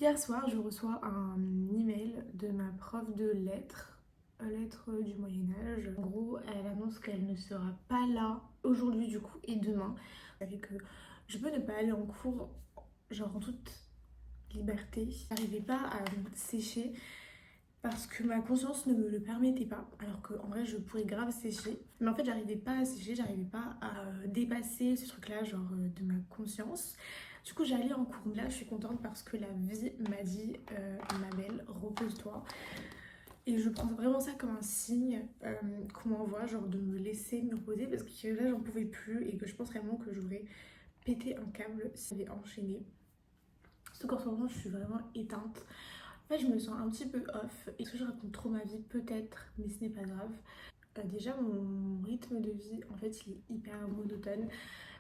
Hier soir, je reçois un email de ma prof de lettres du Moyen-Âge. En gros, elle annonce qu'elle ne sera pas là aujourd'hui du coup et demain. Avec que je peux ne pas aller en cours, genre en toute liberté. J'arrivais pas à sécher parce que ma conscience ne me le permettait pas. Alors qu'en vrai, je pourrais grave sécher. Mais en fait, j'arrivais pas à sécher, j'arrivais pas à dépasser ce truc-là, genre de ma conscience. Du coup, j'allais en cours. Là, je suis contente parce que la vie m'a dit, ma belle, repose-toi. Et je prends vraiment ça comme un signe qu'on m'envoie, genre de me laisser me reposer parce que là, j'en pouvais plus et que je pense réellement que j'aurais pété un câble si j'avais enchaîné. Surtout qu'en ce moment, je suis vraiment éteinte. En fait, je me sens un petit peu off. Est-ce que je raconte trop ma vie? Peut-être, mais ce n'est pas grave. Déjà, mon rythme de vie, en fait, il est hyper monotone.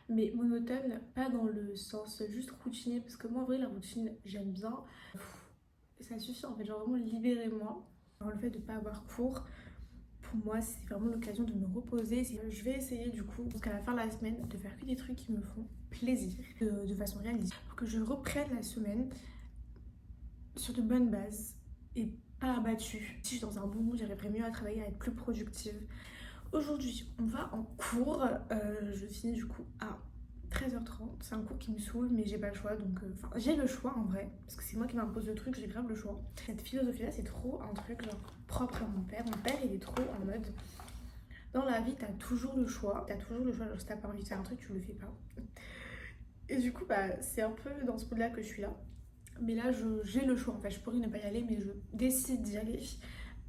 Mais monotone, pas dans le sens juste routinier, parce que moi, en vrai, la routine, j'aime bien. Ça suffit, en fait, genre vraiment libérez-moi. Alors, le fait de ne pas avoir cours, pour moi, c'est vraiment l'occasion de me reposer. Je vais essayer, du coup, jusqu'à la fin de la semaine, de faire que des trucs qui me font plaisir, de façon réaliste, pour que je reprenne la semaine sur de bonnes bases et pas abattue. Si je suis dans un bon mood, j'arriverai mieux à travailler, à être plus productive. Aujourd'hui, on va en cours. Je finis du coup à 13h30. C'est un cours qui me saoule, mais j'ai pas le choix. Donc, j'ai le choix en vrai, parce que c'est moi qui m'impose le truc, j'ai grave le choix. Cette philosophie-là, c'est trop un truc genre propre à mon père. Mon père, il est trop en mode dans la vie, t'as toujours le choix. T'as toujours le choix. Genre, si t'as pas envie de faire un truc, tu le fais pas. Et du coup, bah, c'est un peu dans ce mood-là que je suis là. Mais là, j'ai le choix en fait. Je pourrais ne pas y aller, mais je décide d'y aller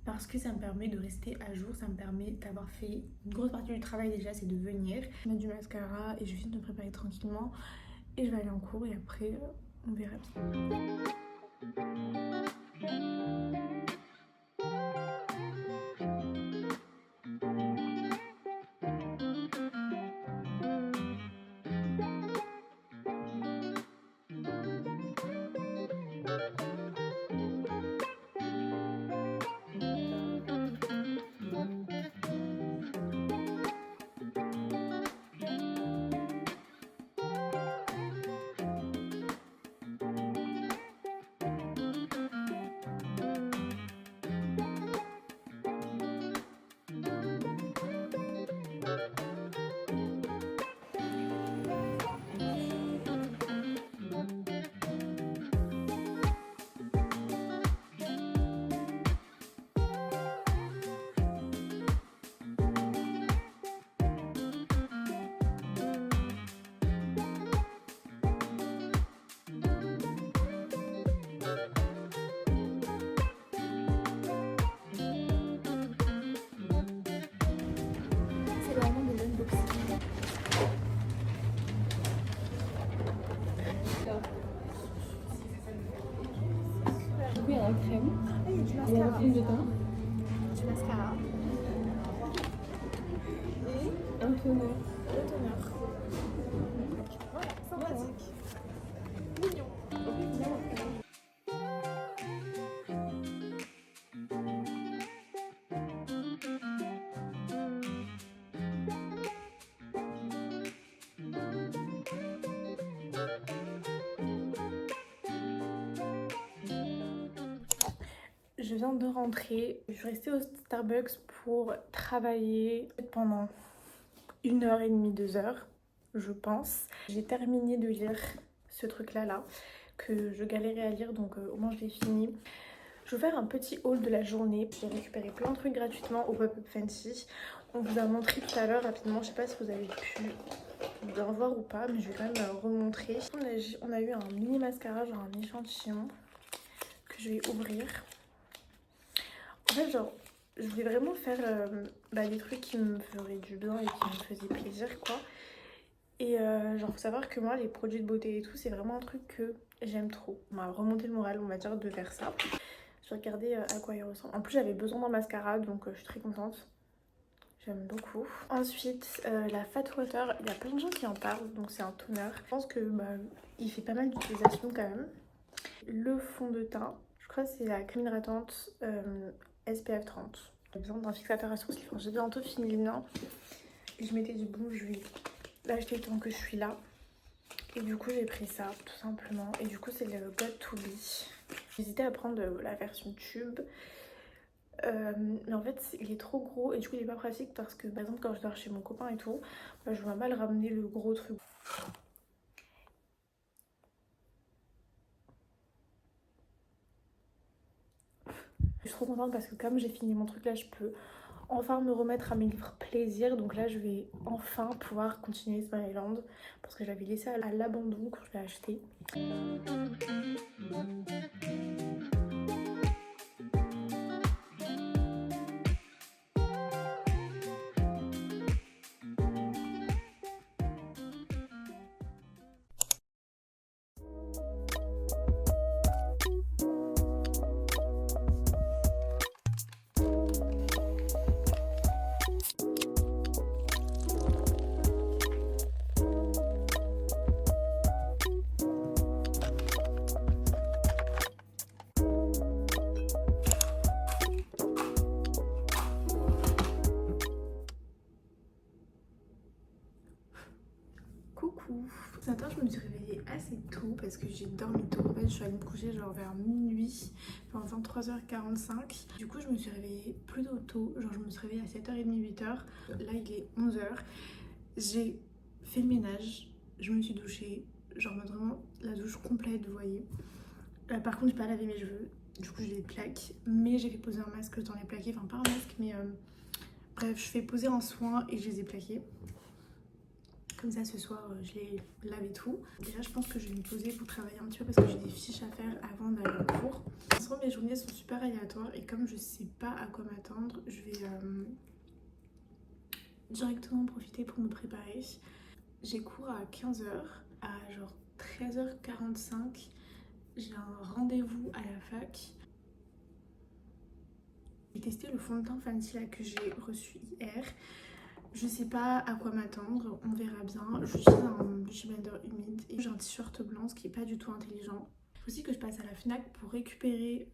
parce que ça me permet de rester à jour. Ça me permet d'avoir fait une grosse partie du travail déjà, c'est de venir, mettre du mascara et je viens de me préparer tranquillement. Et je vais aller en cours et après, on verra bien. Oui, il y a la crème. Ah, il y a du Il y a la mascara. crème dedans. Du mascara. Et Un toner. le toner. Voilà, sympathique. Mignon. Je viens de rentrer, je suis restée au Starbucks pour travailler pendant 1h30, 2 heures, je pense. J'ai terminé de lire ce truc-là, que je galérais à lire, donc au moins je l'ai fini. Je vais faire un petit haul de la journée. J'ai récupéré plein de trucs gratuitement au Pop-Up Fancy. On vous a montré tout à l'heure rapidement, je sais pas si vous avez pu bien voir ou pas, mais je vais quand même remontrer. On a eu un mini mascara, genre un échantillon, que je vais ouvrir. En fait, genre, je voulais vraiment faire des trucs qui me feraient du bien et qui me faisaient plaisir, quoi. Et genre, faut savoir que moi, les produits de beauté et tout, c'est vraiment un truc que j'aime trop. On m'a remonté le moral, on va dire, de faire ça. Je vais regarder à quoi il ressemble. En plus, j'avais besoin d'un mascara, donc je suis très contente. J'aime beaucoup. Ensuite, la Fat Water, il y a plein de gens qui en parlent, donc c'est un toner. Je pense que il fait pas mal d'utilisation quand même. Le fond de teint, je crois que c'est la crème hydratante SPF 30. J'ai besoin d'un fixateur à sourcils. Enfin, j'ai bientôt fini le mien. Et je mettais du bon jus. Là, j'étais tant que je suis là. Et du coup, j'ai pris ça, tout simplement. Et du coup, c'est le God to Be. J'hésitais à prendre la version tube. Mais en fait il est trop gros et du coup il est pas pratique parce que par exemple quand je dors chez mon copain et tout, bah, je vois mal ramener le gros truc. Je suis trop contente parce que comme j'ai fini mon truc là, je peux enfin me remettre à mes livres plaisir. Donc là je vais enfin pouvoir continuer Smile Island parce que je l'avais laissé à l'abandon quand je l'ai acheté. Coucou. Ce matin je me suis réveillée assez tôt parce que j'ai dormi tôt. En fait je suis allée me coucher genre vers minuit, enfin 23h45. Du coup je me suis réveillée plutôt tôt, genre je me suis réveillée à 7h30, 8h. Là il est 11h. J'ai fait le ménage, je me suis douchée, genre vraiment la douche complète vous voyez. Par contre j'ai pas lavé mes cheveux, du coup je les plaque. Mais j'ai fait poser un masque dans les plaqués, enfin pas un masque mais bref je fais poser un soin et je les ai plaqués. Comme ça ce soir je les lave et tout. Déjà je pense que je vais me poser pour travailler un petit peu parce que j'ai des fiches à faire avant d'aller en cours. En ce moment mes journées sont super aléatoires et comme je sais pas à quoi m'attendre, je vais directement profiter pour me préparer. J'ai cours à 15h, à genre 13h45, j'ai un rendez-vous à la fac. J'ai testé le fond de teint Fancy là que j'ai reçu hier. Je sais pas à quoi m'attendre, on verra bien. J'utilise un Beauty Blender humide et j'ai un t-shirt blanc, ce qui est pas du tout intelligent. Il faut aussi que je passe à la FNAC pour récupérer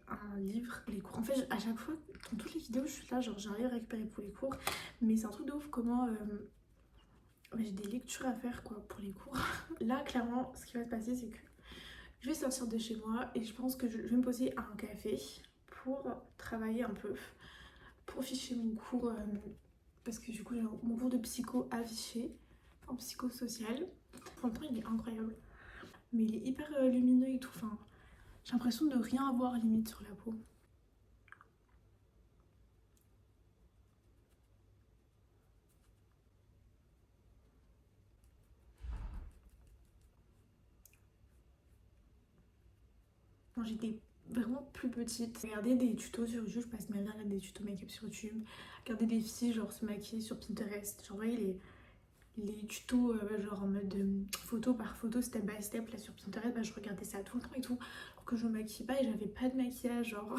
un livre pour les cours. En fait, à chaque fois, dans toutes les vidéos, je suis là, genre j'arrive à récupérer pour les cours. Mais c'est un truc de ouf comment j'ai des lectures à faire quoi pour les cours. Là, clairement, ce qui va se passer, c'est que je vais sortir de chez moi et je pense que je vais me poser à un café pour travailler un peu, pour ficher mon cours. Parce que du coup j'ai mon cours de psycho affiché en psychosocial. Pour le temps il est incroyable. Mais il est hyper lumineux et tout. Enfin, j'ai l'impression de rien avoir limite sur la peau. Quand j'étais vraiment plus petite, regarder des tutos sur YouTube, je passe ma vie à regarder des tutos make-up sur YouTube, regarder des filles genre se maquiller sur Pinterest, genre voyez les tutos genre en mode photo par photo, step by step là sur Pinterest, bah, je regardais ça tout le temps et tout, alors que je me maquille pas et j'avais pas de maquillage genre.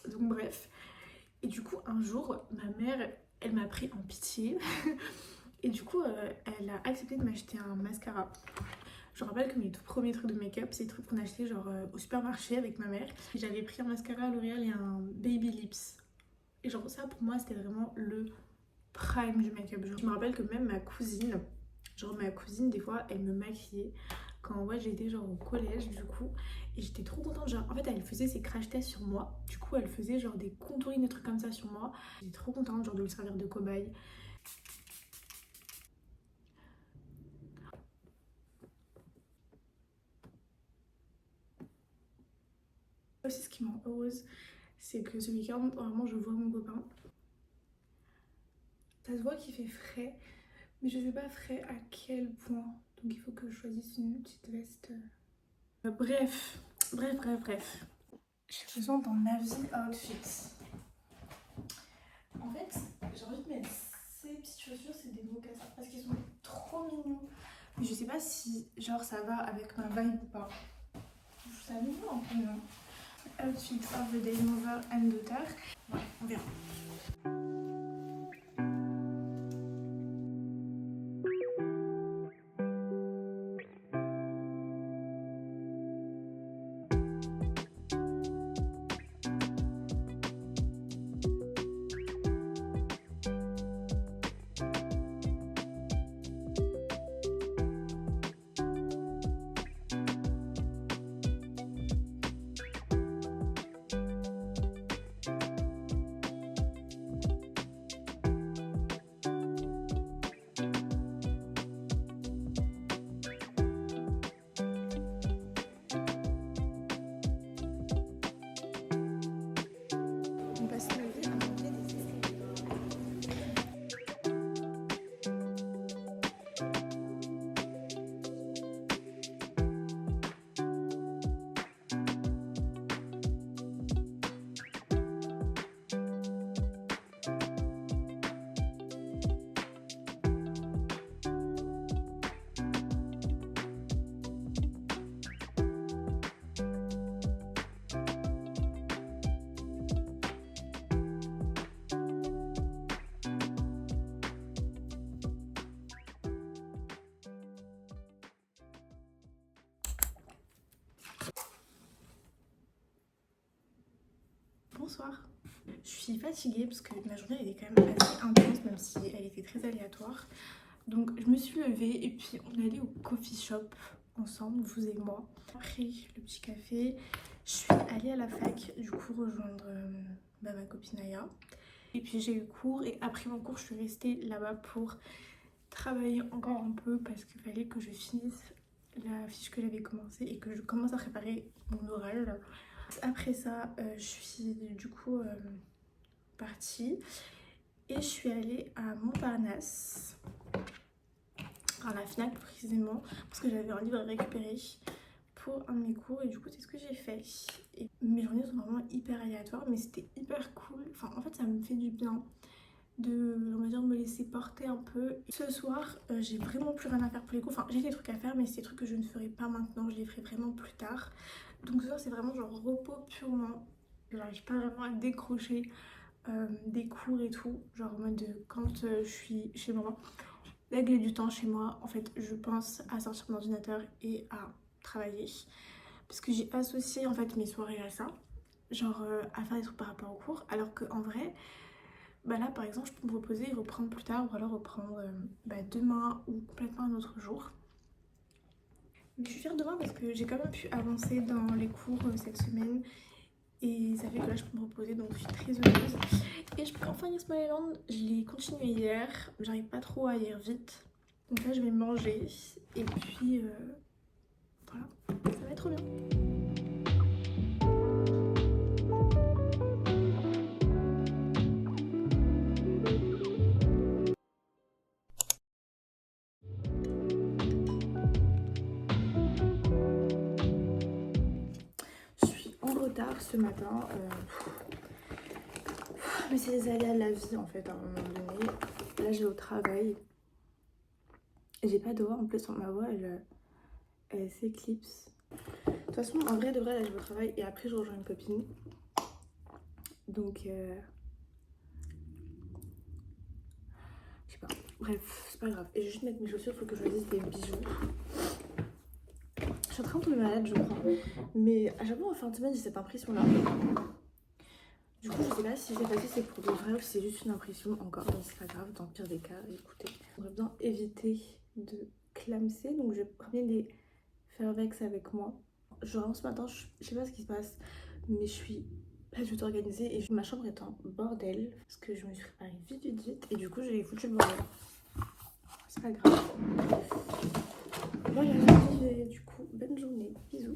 Donc bref. Et du coup un jour ma mère elle m'a pris en pitié et du coup elle a accepté de m'acheter un mascara. Je me rappelle que mes tout premiers trucs de make-up, c'est des trucs qu'on achetait genre au supermarché avec ma mère. J'avais pris un mascara à L'Oréal et un Baby Lips. Et genre ça pour moi c'était vraiment le prime du make-up. Je me rappelle que même ma cousine des fois elle me maquillait quand ouais, j'étais genre au collège du coup. Et j'étais trop contente, genre en fait elle faisait ses crash tests sur moi. Du coup elle faisait genre des contourings, des trucs comme ça sur moi. J'étais trop contente genre de lui servir de cobaye. Aussi ce qui me rend heureuse, c'est que ce week-end vraiment je vois mon copain. Ça se voit qu'il fait frais, mais je sais pas frais à quel point. Donc il faut que je choisisse une petite veste. Bref. Je me sens dans ma vie outfit. En fait, j'ai envie de mettre ces petites chaussures, c'est des mocassins parce qu'ils sont trop mignons. Mais je sais pas si genre ça va avec ma vibe ou pas. Je trouve ça mignon un peu, non? Outfit of the day, mother and daughter. Ouais, on verra. bonsoir. Je suis fatiguée parce que ma journée elle était quand même assez intense, même si elle était très aléatoire. Donc je me suis levée et puis on est allé au coffee shop ensemble, vous et moi. Après le petit café, je suis allée à la fac du coup rejoindre ma copine Aya. Et puis j'ai eu cours et après mon cours je suis restée là-bas pour travailler encore un peu parce qu'il fallait que je finisse la fiche que j'avais commencée et que je commence à préparer mon oral. Après ça, je suis du coup partie et je suis allée à Montparnasse, à la FNAC précisément, parce que j'avais un livre à récupérer pour un de mes cours et du coup c'est ce que j'ai fait. Et mes journées sont vraiment hyper aléatoires mais c'était hyper cool. Enfin en fait ça me fait du bien de, on va dire, me laisser porter un peu. Ce soir, j'ai vraiment plus rien à faire pour les cours. Enfin, j'ai des trucs à faire, mais c'est des trucs que je ne ferai pas maintenant. Je les ferai vraiment plus tard. Donc ce soir, c'est vraiment genre repos purement. J'arrive pas vraiment à décrocher des cours et tout. Genre en mode quand je suis chez moi, régler du temps chez moi. En fait, je pense à sortir mon ordinateur et à travailler. Parce que j'ai associé en fait mes soirées à ça. Genre à faire des trucs par rapport aux cours. Alors qu'en vrai... Bah là par exemple je peux me reposer et reprendre plus tard ou alors reprendre demain ou complètement un autre jour. Mais je suis fière de moi parce que j'ai quand même pu avancer dans les cours cette semaine et ça fait que là je peux me reposer donc je suis très heureuse. Et je peux enfin lire Somaliland, je l'ai continué hier, j'arrive pas trop à lire vite. Donc là je vais manger et puis voilà, ça va être trop bien. Je suis en retard ce matin. Mais c'est les aléas de la vie en fait à un moment donné. Là je vais au travail. J'ai pas de voix en plus, ma voix elle s'éclipse. De toute façon en vrai de vrai là je vais au travail et après je rejoins une copine. Donc je sais pas. Bref, c'est pas grave. Et je vais juste mettre mes chaussures, faut que je choisisse des bijoux. Je suis en train de tomber malade je crois. Mais à chaque fois en fin de semaine j'ai cette impression là. Du coup je sais pas si j'ai passé c'est pour de vrai ou si c'est juste une impression encore. Mais c'est pas grave, dans le pire des cas, écoutez. J'aimerais bien éviter de clamser. Donc je vais ramener des Fairvex avec moi. Genre ce matin je sais pas ce qui se passe. Mais je suis pas du tout organisée et ma chambre est en bordel. Parce que je me suis préparée vite. Et du coup j'ai foutu le bordel. C'est pas grave. Voilà, du coup, bonne journée. Bisous.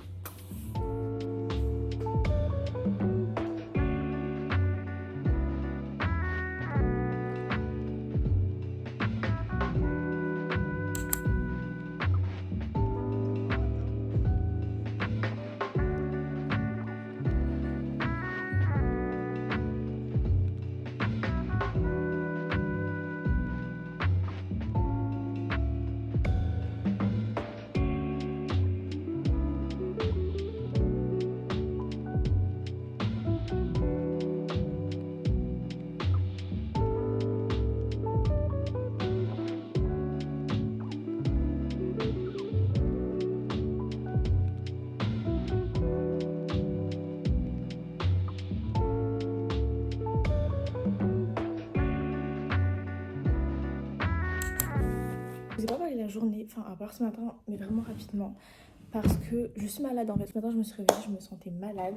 Je vous ai pas parlé de la journée, enfin à part ce matin, mais vraiment rapidement. Parce que je suis malade en fait. Ce matin je me suis réveillée, je me sentais malade.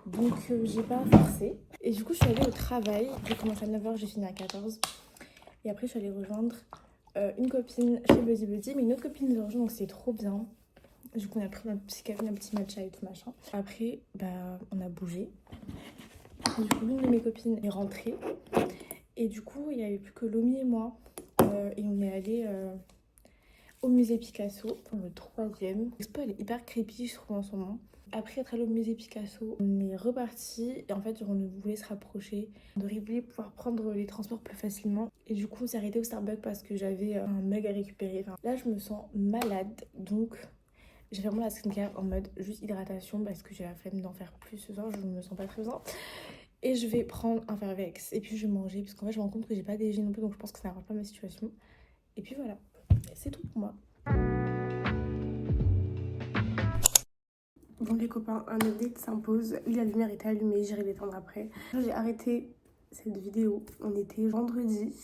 Donc j'ai pas forcé. Et du coup je suis allée au travail. J'ai commencé à 9h, j'ai fini à 14h. Et après je suis allée rejoindre une copine chez Buddy Buddy. Mais une autre copine nous a rejoint donc c'est trop bien. Du coup on a pris un petit café, un petit matcha et tout machin. Après on a bougé. Et du coup l'une de mes copines est rentrée. Et du coup il n'y avait plus que Lomi et moi. Et on est allé au musée Picasso, le 3e. L'expo elle est hyper creepy je trouve en ce moment. Après être allé au musée Picasso, on est reparti et en fait on voulait se rapprocher. On voulait pouvoir prendre les transports plus facilement. Et du coup on s'est arrêté au Starbucks parce que j'avais un mug à récupérer. Enfin, là je me sens malade donc j'ai vraiment la skincare en mode juste hydratation parce que j'ai la flemme d'en faire plus ce soir, je me sens pas très bien. Et je vais prendre un Fairvex et puis je vais manger parce qu'en fait je me rends compte que j'ai pas déjeuné non plus donc je pense que ça n'arrange pas ma situation. Et puis voilà, c'est tout pour moi. Bon les copains, un update s'impose. Oui, la lumière était allumée, j'irai l'éteindre après. J'ai arrêté cette vidéo, on était vendredi.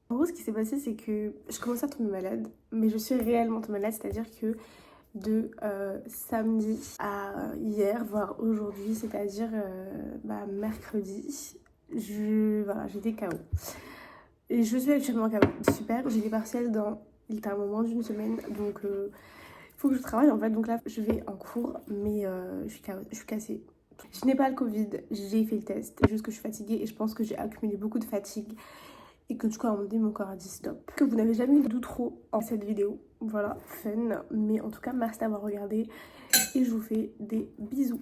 En gros ce qui s'est passé c'est que je commençais à tomber malade, mais je suis réellement tombée malade, c'est-à-dire que de samedi à hier, voire aujourd'hui, c'est-à-dire mercredi, voilà, j'étais KO. Et je suis actuellement KO. Super, j'ai des partiels dans littéralement moins d'une semaine, donc il faut que je travaille en fait. Donc là, je vais en cours, mais je suis KO, je suis cassée. Je n'ai pas le Covid, j'ai fait le test, juste que je suis fatiguée et je pense que j'ai accumulé beaucoup de fatigue. Et que du coup à un moment donné mon corps a dit stop. Que vous n'avez jamais eu d'outro en cette vidéo, voilà, fun. Mais en tout cas merci d'avoir regardé et je vous fais des bisous.